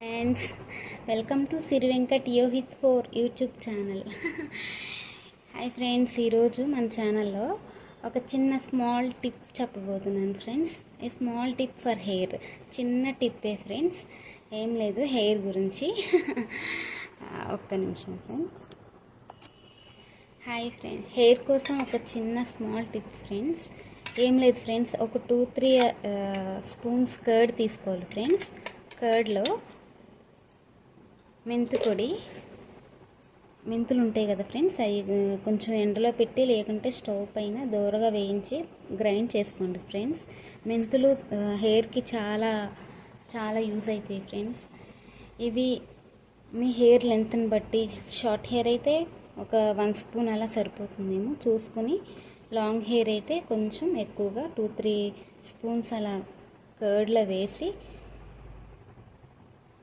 Friends, welcome to Siri Venkat Yohit four YouTube channel. Hi friends, ఈరోజు మన ఛానల్లో ఒక చిన్న స్మాల్ టిప్ చెప్పబోతున్నాను ఫ్రెండ్స్. ఈ స్మాల్ టిప్ ఫర్ హెయిర్, చిన్న టిప్పే ఫ్రెండ్స్, ఏం లేదు హెయిర్ గురించి. ఒక్క నిమిషం ఫ్రెండ్స్. హాయ్ ఫ్రెండ్స్, హెయిర్ కోసం ఒక చిన్న స్మాల్ టిప్ ఫ్రెండ్స్. ఏం లేదు ఫ్రెండ్స్, ఒక 2-3 స్పూన్స్ కర్డ్ తీసుకోవాలి ఫ్రెండ్స్. కర్డ్లో మెంతు పొడి, మెంతులు ఉంటాయి కదా ఫ్రెండ్స్, అవి కొంచెం ఎండలో పెట్టి లేకుంటే స్టవ్ పైన దూరగా వేయించి గ్రైండ్ చేసుకోండి ఫ్రెండ్స్. మెంతులు హెయిర్కి చాలా చాలా యూజ్ అవుతాయి ఫ్రెండ్స్. ఇవి మీ హెయిర్ లెంత్ని బట్టి, షార్ట్ హెయిర్ అయితే ఒక 1 స్పూన్ అలా సరిపోతుందేమో చూసుకొని, లాంగ్ హెయిర్ అయితే కొంచెం ఎక్కువగా 2-3 స్పూన్స్ అలా కర్డ్లో వేసి